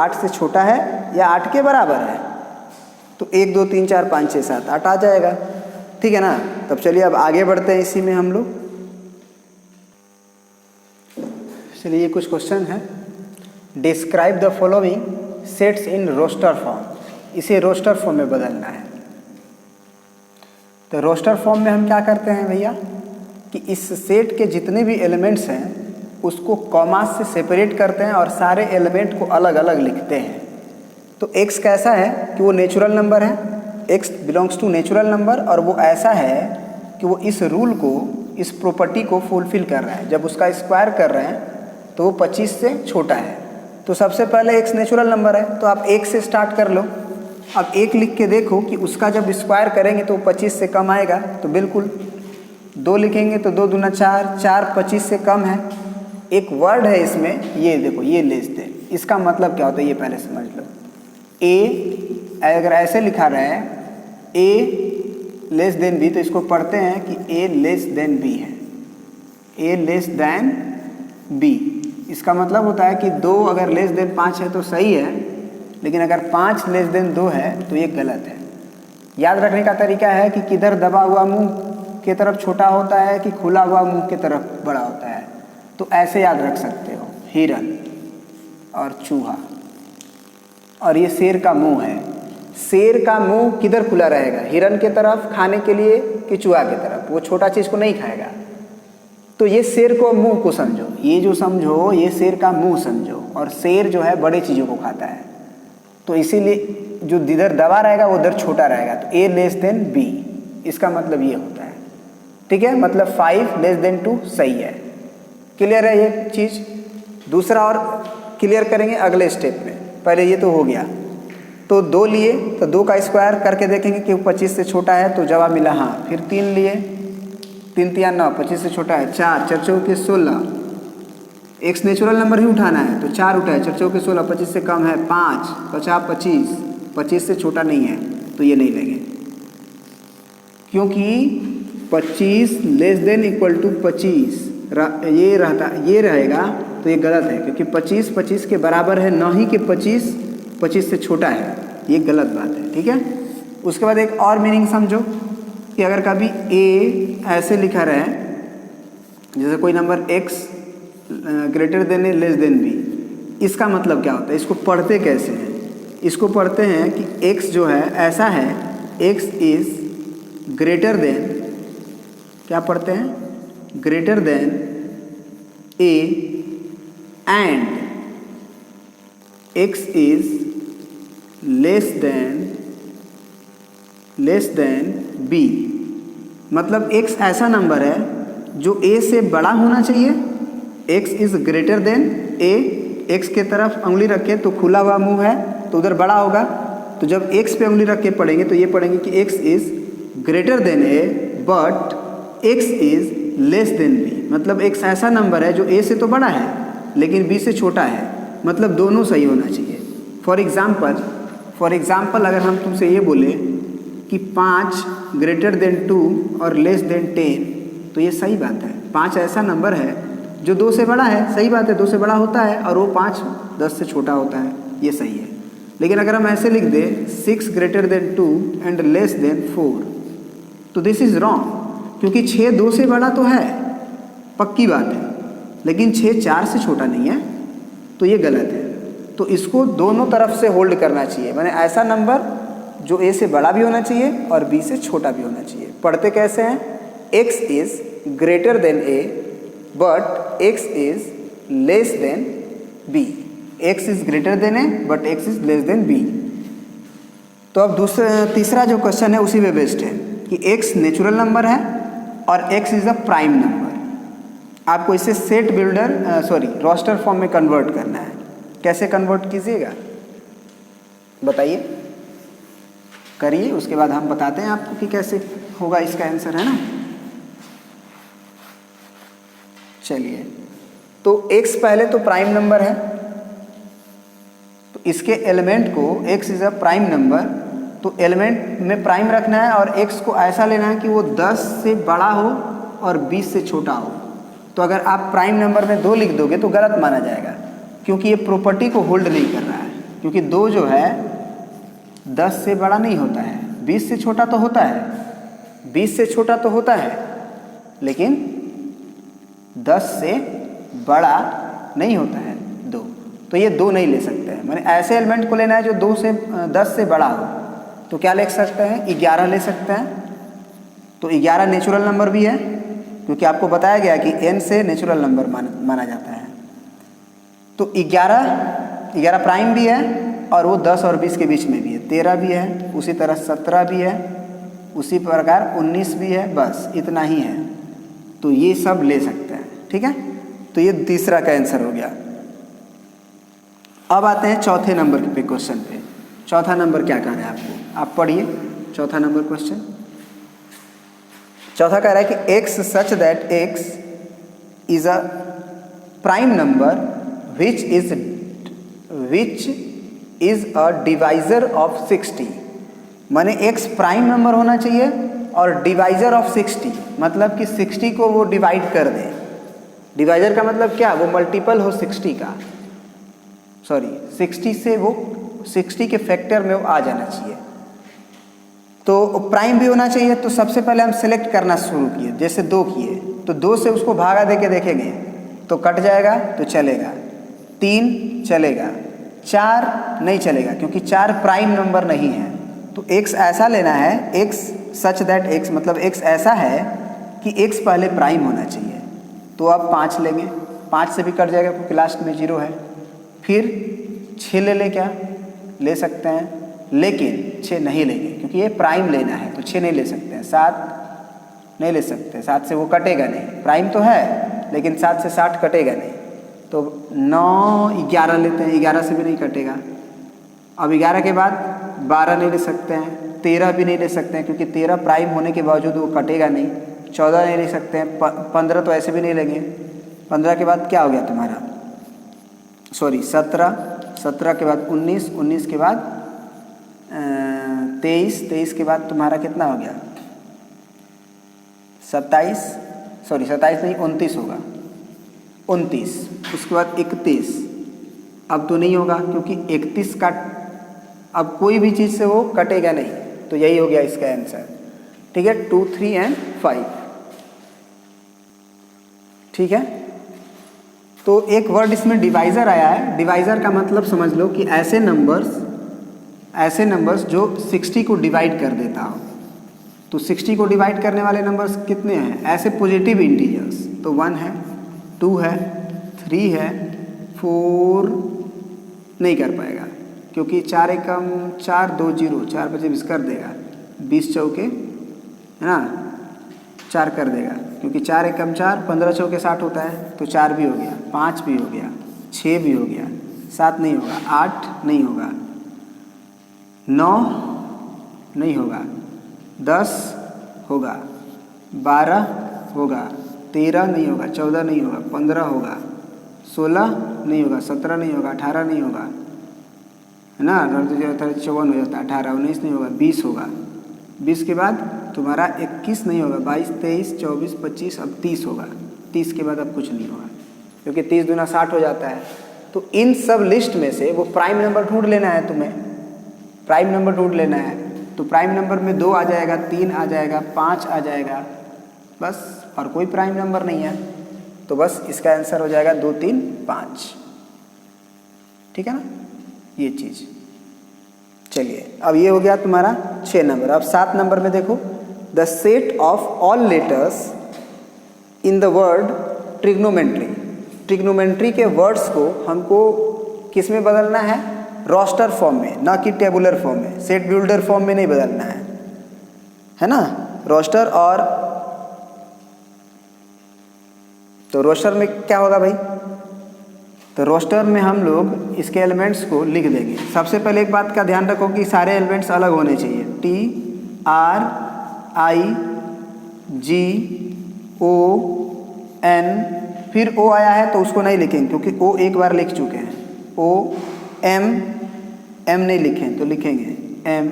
8 से छोटा है या 8 के बराबर है, तो 1 2 3 4 5 6 7 8 आ जाएगा, ठीक है ना। तब चलिए अब आगे बढ़ते हैं इसी में हम लोग। चलिए कुछ क्वेश्चन है। Describe the following sets in roster form, इसे रोस्टर फॉर्म में बदलना है। तो रोस्टर फॉर्म में हम क्या करते हैं भैया कि इस सेट के जितने भी एलिमेंट्स हैं उसको कॉमा से सेपरेट करते हैं और सारे एलिमेंट को अलग अलग लिखते हैं। तो x कैसा है कि वो नेचुरल नंबर है, x belongs to natural number, और वो ऐसा है कि वो इस रूल को, इस प्रॉपर्टी को फुलफिल कर रहा है। जब उसका स्क्वायर कर रहे हैं तो वो 25 से छोटा है। तो सबसे पहले x नेचुरल नंबर है तो आप 1 से स्टार्ट कर लो। अब 1 लिख के देखो कि उसका जब स्क्वायर करेंगे तो 25 से कम आएगा, तो बिल्कुल 2 लिखेंगे तो 2 दूना 4, 4 25 से कम है। एक वर्ड है इसमें, ये देखो, ये लेस देन, इसका मतलब क्या होता है ये पहले समझ लो। a अगर ऐसे लिखा रहा है a लेस देन b, तो इसको पढ़ते हैं कि a लेस देन b है, a लेस देन b। इसका मतलब होता है कि 2 अगर लेस देन 5 है तो सही है, लेकिन अगर 5 लेस देन 2 है तो ये गलत है। याद रखने का तरीका है कि किधर दबा हुआ मुंह की तरफ छोटा होता है कि खुला हुआ मुंह की तरफ बड़ा होता है। तो ऐसे याद रख सकते हो, हिरन और चूहा, और ये शेर का मुंह है। शेर का मुंह किधर खुला रहेगा, हिरन के तरफ खाने के लिए कि चूहा की तरफ, वो छोटा चीज़ को नहीं खाएगा। तो ये शेर को मुंह को समझो, ये जो समझो ये शेर का मुंह समझो, और शेर जो है बड़े चीज़ों को खाता है, तो इसीलिए जो जिधर दबा रहेगा वो उधर छोटा रहेगा। तो a लेस देन b, इसका मतलब ये होता है, ठीक है। मतलब 5 लेस देन 2 सही है। क्लियर है ये चीज़। दूसरा और क्लियर करेंगे अगले स्टेप में, पहले ये तो हो गया। तो 2 लिए तो 2 का स्क्वायर करके देखेंगे कि 25 से छोटा है, तो जवाब मिला हाँ। फिर 3 लिए, 3 3 9, 25 से छोटा है। 4 4 चौके 16, x नेचुरल नंबर ही उठाना है तो 4 उठाए, 4 चौके 16, 25 से कम है 5, 50 25, 25 से छोटा नहीं है, तो ये नहीं लेंगे, क्योंकि 25 लेस देन इक्वल टू 25 ये रहेगा, तो ये गलत है, क्योंकि 25 25 के बराबर है, न ही कि 25 25 से छोटा है, ये गलत बात है, ठीक है। उसके बाद एक और मीनिंग समझो कि अगर कभी a ऐसे लिखा रहे, जैसे कोई नंबर x ग्रेटर देन ए लेस देन b, इसका मतलब क्या होता है, इसको पढ़ते कैसे हैं। इसको पढ़ते हैं कि x जो है ऐसा है, x इज ग्रेटर देन, क्या पढ़ते हैं, greater than a and x is less then b। मतलब x ऐसा नंबर है जो a से बड़ा होना चाहिए, x is greater than a, x के तरफ उंगली रखे तो खुला हुआ मुंह है तो उधर बड़ा होगा, तो जब x पे उंगली रख के पढ़ेंगे तो ये पढ़ेंगे कि x is greater than a but x is less then b। मतलब x ऐसा नंबर है जो a से तो बड़ा है लेकिन b से छोटा है, मतलब दोनों सही होना चाहिए। फॉर एग्जाम्पल अगर हम तुमसे ये बोले कि 5 ग्रेटर देन 2 और लेस देन 10, तो ये सही बात है। 5 ऐसा नंबर है जो 2 से बड़ा है, सही बात है, 2 से बड़ा होता है, और वो 5 10 से छोटा होता है, ये सही है। लेकिन अगर हम ऐसे लिख दें 6 greater than 2 and less than 4, तो दिस इज़ रॉन्ग, क्योंकि 6 2 से बड़ा तो है, पक्की बात है, लेकिन 6 4 से छोटा नहीं है, तो ये गलत है। तो इसको दोनों तरफ से होल्ड करना चाहिए, माने ऐसा नंबर जो a से बड़ा भी होना चाहिए और b से छोटा भी होना चाहिए। पढ़ते कैसे हैं, x is greater than a but x is less then b, x is greater than a but x is less then b। तो अब तीसरा जो क्वेश्चन है उसी में बेस्ड है कि x नेचुरल नंबर है और x is a prime number. आपको इसे सेट बिल्डर रोस्टर फॉर्म में कन्वर्ट करना है। कैसे कन्वर्ट कीजिएगा बताइए, करिए, उसके बाद हम बताते हैं आपको कि कैसे होगा इसका आंसर, है ना। चलिए, तो x पहले तो प्राइम नंबर है, तो इसके एलिमेंट को, x is a prime number, तो एलिमेंट में प्राइम रखना है और x को ऐसा लेना है कि वो 10 से बड़ा हो और 20 से छोटा हो। तो अगर आप प्राइम नंबर में 2 लिख दोगे तो गलत माना जाएगा, क्योंकि ये प्रॉपर्टी को होल्ड नहीं कर रहा है। क्योंकि 2 जो है 10 से बड़ा नहीं होता है, 20 से छोटा तो होता है, 20 से छोटा तो होता है, लेकिन 10 से बड़ा नहीं होता है 2। तो ये 2 नहीं ले सकते हैं, मैंने ऐसे एलिमेंट को लेना है जो 10 से बड़ा हो। तो क्या ले सकते हैं, 11 ले सकते हैं। तो 11 नेचुरल नंबर भी है, क्योंकि आपको बताया गया कि n से नेचुरल नंबर माना जाता है। तो 11 प्राइम भी है, और वो 10 और 20 के बीच में भी है। 13 भी है, उसी तरह 17 भी है, उसी प्रकार 19 भी है, बस इतना ही है। तो ये सब ले सकते हैं, ठीक है। तो ये तीसरा का आंसर हो गया। अब आते हैं चौथे नंबर पे क्वेश्चन पे। चौथा नंबर क्या कह रहा है आपको, आप पढ़िए चौथा नंबर क्वेश्चन। चौथा कह रहा है कि x such that x is a prime number which is a divisor of 60। माने x प्राइम नंबर होना चाहिए और डिवाइजर ऑफ 60, मतलब कि 60 को वो डिवाइड कर दे। डिवाइजर का मतलब क्या, वो मल्टीपल हो 60 का, सॉरी 60 से वो 60 के फैक्टर में वो आ जाना चाहिए। तो प्राइम भी होना चाहिए। तो सबसे पहले हम सेलेक्ट करना शुरू किए, जैसे 2 किए तो 2 से उसको भागा दे के देखेंगे तो कट जाएगा तो चलेगा, 3 चलेगा, 4 नहीं चलेगा क्योंकि 4 प्राइम नंबर नहीं है। तो x ऐसा लेना है, x सच दैट x मतलब x ऐसा है कि x पहले प्राइम होना चाहिए। तो अब 5 लेंगे, 5 से भी कट जाएगा क्योंकि लास्ट में 0 है। फिर 6 ले लें, क्या ले सकते हैं, लेकिन 6 नहीं लेंगे क्योंकि ये प्राइम लेना है, तो 6 नहीं ले सकते हैं। 7 नहीं ले सकते, 7 से वो कटेगा नहीं, प्राइम तो है लेकिन 7 से 60 कटेगा नहीं। तो 9, 11 लेते हैं, 11 से भी नहीं कटेगा। अब 11 के बाद 12 नहीं ले सकते हैं, 13 भी नहीं ले सकते हैं क्योंकि 13 प्राइम होने के बावजूद वो कटेगा नहीं। 14 नहीं ले सकते हैं, 15 तो ऐसे भी नहीं लेंगे। 15 के बाद क्या हो गया तुम्हारा, सॉरी 17, 17 के बाद 19, 19 के बाद 23, 23 के बाद तुम्हारा कितना हो गया 27, सॉरी 27 नहीं 29 होगा, 29। उसके बाद 31, अब तो नहीं होगा क्योंकि 31 का अब कोई भी चीज़ से वो कटेगा नहीं। तो यही हो गया इसका आंसर, ठीक है। 2, 3 एंड 5, ठीक है। तो एक वर्ड इसमें डिवाइज़र आया है। डिवाइज़र का मतलब समझ लो कि ऐसे नंबर्स जो 60 को डिवाइड कर देता हो। तो 60 को डिवाइड करने वाले नंबर्स कितने हैं, ऐसे पॉजिटिव इंटीजर्स। तो 1 है, 2 है, 3 है, 4 नहीं कर पाएगा क्योंकि 4 एकम 4, 2 0, 4 बजे 20 कर देगा, 20 चौके है ना 4 कर देगा क्योंकि 4 एकम 4, 15 चौके 60 होता है। तो 4 भी हो गया, 5 भी हो गया, 6 भी हो गया, 7 नहीं होगा, 8 नहीं होगा, 9 नहीं होगा, 10 होगा, 12 होगा, 13 नहीं होगा, 14 नहीं होगा, 15 होगा, 16 नहीं होगा, 17 नहीं होगा, 18 नहीं होगा, है ना, 54 हो जाता है, 18, 19 नहीं होगा, 20 होगा। 20 के बाद तुम्हारा 21 नहीं होगा, 22, 23, 24, 25, अब 30 होगा। 30 के बाद अब कुछ नहीं होगा क्योंकि 30 दूना 60 हो जाता है। तो इन सब लिस्ट में से वो प्राइम नंबर ढूंढ लेना है तुम्हें, प्राइम नंबर ढूंढ लेना है। तो प्राइम नंबर में 2 आ जाएगा, 3 आ जाएगा, 5 आ जाएगा, बस, और कोई प्राइम नंबर नहीं है। तो बस इसका आंसर हो जाएगा 2, 3, 5, ठीक है ना, ये चीज़। चलिए अब ये हो गया तुम्हारा 6 नंबर। अब 7 नंबर में देखो, the set of all letters in the word trigonometry. Trigonometry के वर्ड्स को हमको किस में बदलना है, रोस्टर फॉर्म में, ना कि टेबुलर फॉर्म में, सेट बिल्डर फॉर्म में नहीं बदलना है ना। रोस्टर और तो रोस्टर में क्या होगा भाई, तो रोस्टर में हम लोग इसके एलिमेंट्स को लिख देंगे। सबसे पहले एक बात का ध्यान रखो कि सारे एलिमेंट्स अलग होने चाहिए। TRIGON, फिर O आया है तो उसको नहीं लिखेंगे क्योंकि O एक बार लिख चुके हैं। M नहीं लिखें तो लिखेंगे M,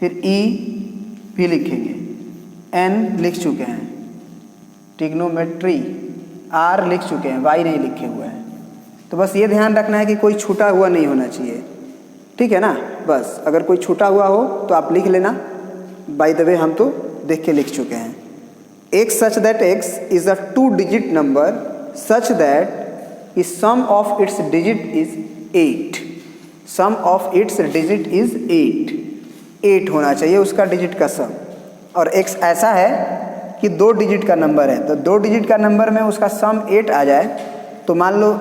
फिर E भी लिखेंगे, N लिख चुके हैं, ट्रिग्नोमेट्री R लिख चुके हैं, Y नहीं लिखे हुए हैं। तो बस ये ध्यान रखना है कि कोई छूटा हुआ नहीं होना चाहिए। ठीक है ना। बस अगर कोई छूटा हुआ हो तो आप लिख लेना, बाय द वे हम तो देख के लिख चुके हैं। x such that x is a 2-digit number such that the sum of its digit is 8. sum of its digit is 8. 8 होना चाहिए उसका डिजिट का सम। और x ऐसा है कि 2 डिजिट का नंबर है, तो 2 डिजिट का नंबर में उसका सम 8 आ जाए, तो मान लो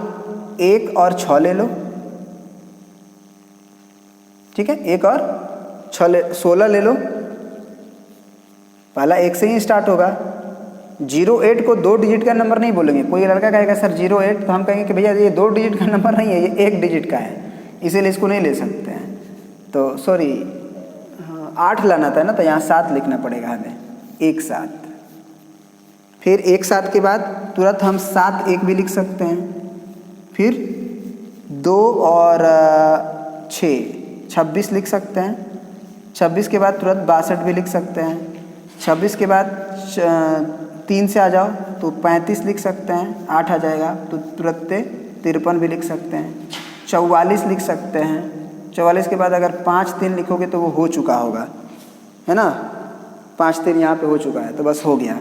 1 और 6 ले लो, ठीक है, 1 और 16 ले लो। पहला 1 से ही स्टार्ट होगा। 08 को 2 डिजिट का नंबर नहीं बोलेंगे। कोई लड़का कहेगा सर 08, तो हम कहेंगे कि भैया ये 2 डिजिट का नंबर नहीं है, ये 1 डिजिट का है, इसीलिए इसको नहीं ले सकते हैं। तो सॉरी, 8 लाना था ना, तो यहाँ 7 लिखना पड़ेगा हमें, 1 7। फिर 1 7 के बाद तुरंत हम 7 1 भी लिख सकते हैं। फिर 2 और 6 26 लिख सकते हैं। 26 के बाद तुरंत 62 भी लिख सकते हैं। 26 के बाद 3 से आ जाओ तो 35 लिख सकते हैं, 8 आ जाएगा, तो तुरंत 53 भी लिख सकते हैं। 44 लिख सकते हैं। 44 के बाद अगर 5 3 लिखोगे तो वो हो चुका होगा, है ना, 5 3 यहाँ पे हो चुका है, तो बस हो गया।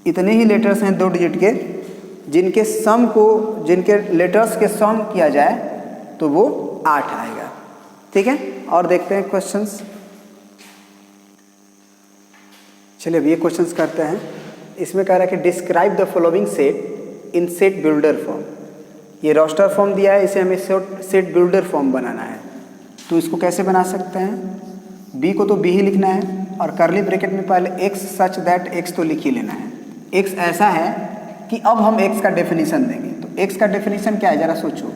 इतने ही लेटर्स हैं 2 डिजिट के, जिनके सम को, जिनके लेटर्स के सम किया जाए तो वो 8 आएगा। ठीक है, और देखते हैं क्वेश्चंस। चलिए अब ये क्वेश्चंस करते हैं। इसमें कह रहा है कि describe the following set in set builder form. ये रोस्टर फॉर्म दिया है, इसे हमें सेट बिल्डर फॉर्म बनाना है। तो इसको कैसे बना सकते हैं? बी को तो बी ही लिखना है, और करली ब्रैकेट में पहले एक्स सच दैट एक्स तो लिख ही लेना है। एक्स ऐसा है कि अब हम एक्स का डेफिनेशन देंगे। तो एक्स का डेफिनेशन क्या है, ज़रा सोचो।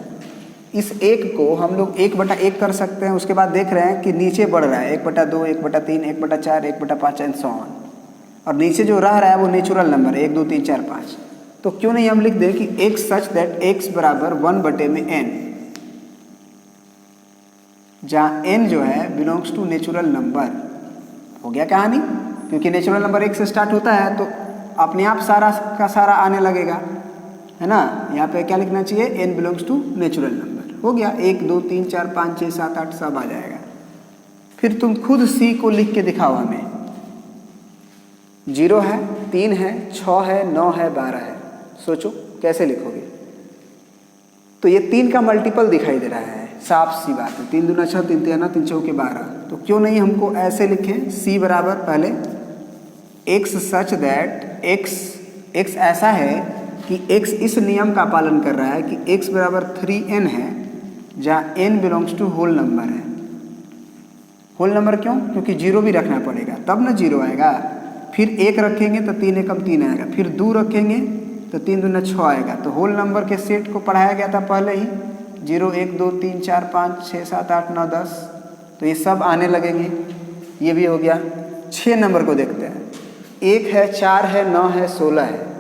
इस एक को हम लोग 1/1 कर सकते हैं। उसके बाद देख रहे हैं कि नीचे बढ़ रहा है 1/2, 1/3, 1/4, 1/5 एंड सो ऑन, और नीचे जो रह रहा है वो नेचुरल नंबर है 1 2 3 4 5। तो क्यों नहीं हम लिख दें कि एक्स सच दैट एक्स बराबर 1/n, जहाँ n जो है बिलोंग्स टू नेचुरल नंबर। हो गया कहानी, क्योंकि नेचुरल नंबर 1 से स्टार्ट होता है तो अपने आप सारा का सारा आने लगेगा, है ना। यहाँ पे क्या लिखना चाहिए, n belongs to natural number. हो गया, 1 2 3 4 5 6 7 8 सब आ जाएगा। फिर तुम खुद c को लिख के दिखाओ हमें। 0 है, 3 है, 6 है, 9 है, 12 है। सोचो कैसे लिखोगे। तो ये 3 का मल्टीपल दिखाई दे रहा है, साफ सी बात है। 3 दूना 6, 3 3 3 चौके 12। तो क्यों नहीं हमको ऐसे लिखें, c बराबर पहले x सच दैट x ऐसा है कि x इस नियम का पालन कर रहा है कि x बराबर 3n है, जहाँ n belongs to whole number है। होल नंबर क्यों? क्योंकि 0 भी रखना पड़ेगा तब ना 0 आएगा। फिर 1 रखेंगे तो 3 एकम 3 आएगा। फिर 2 रखेंगे तो 3 दूना 6 आएगा। तो होल नंबर के सेट को पढ़ाया गया था पहले ही, 0 1 2 3 4 5 6 7 8 9 10। तो ये सब आने लगेंगे। ये भी हो गया। 6 नंबर को देखते हैं। 1 है, 4 है, 9 है, 16 है।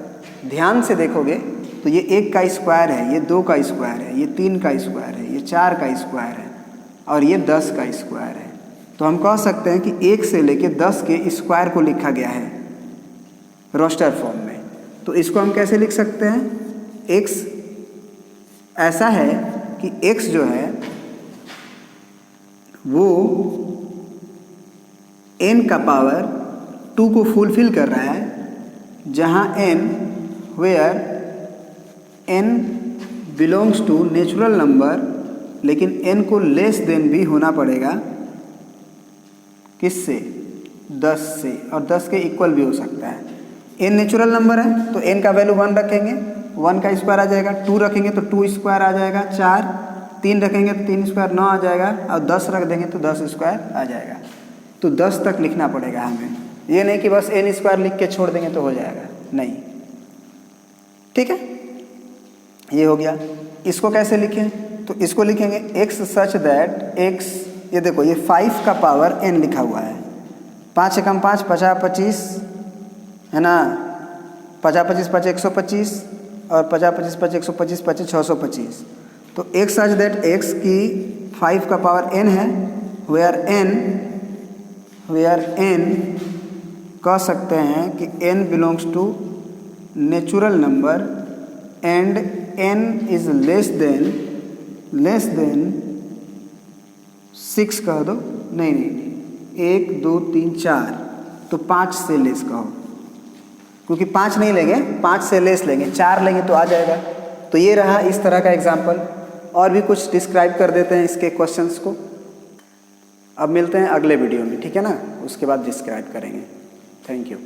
ध्यान से देखोगे तो ये 1 का स्क्वायर है, ये 2 का स्क्वायर है, ये 3 का स्क्वायर है, ये 4 का स्क्वायर है, और ये 10 का स्क्वायर है। तो हम कह सकते हैं कि 1 से लेके 10 के स्क्वायर को लिखा गया है रोस्टर फॉर्म में। तो इसको हम कैसे लिख सकते हैं? x ऐसा है कि x जो है वो n का पावर 2 को फुलफिल कर रहा है, जहाँ n where n belongs to natural number, लेकिन n को लेस देन भी होना पड़ेगा किससे? 10 से, और 10 के इक्वल भी हो सकता है। n नेचुरल नंबर है तो n का वैल्यू 1 रखेंगे, 1 का स्क्वायर आ जाएगा। 2 रखेंगे तो 2 स्क्वायर आ जाएगा, 4। 3 रखेंगे तो 3 स्क्वायर 9 आ जाएगा, और 10 रख देंगे तो 10 स्क्वायर आ जाएगा। तो 10 तक लिखना पड़ेगा हमें। ये नहीं कि बस n स्क्वायर लिख के छोड़ देंगे तो हो जाएगा, नहीं। ठीक है, ये हो गया। इसको कैसे लिखें? तो इसको लिखेंगे x सच दैट x, ये देखो ये 5 का पावर n लिखा हुआ है। 5 एकम 5 50 25, है ना। 50 25 5 125, और 50 25 5 125 25 625। तो x सच दैट x की 5 का पावर n है, वेयर n कह सकते हैं कि n belongs to natural number, and n is less than 6 कह दो, नहीं नहीं नहीं, 1 2 3 4, तो 5 से लेस कहो, क्योंकि 5 नहीं लेंगे, 5 से लेस लेंगे, 4 लेंगे तो आ जाएगा। तो ये रहा इस तरह का एग्जाम्पल। और भी कुछ डिस्क्राइब कर देते हैं इसके क्वेश्चंस को। अब मिलते हैं अगले वीडियो में, ठीक है ना, उसके बाद डिस्क्राइब करेंगे। Thank you.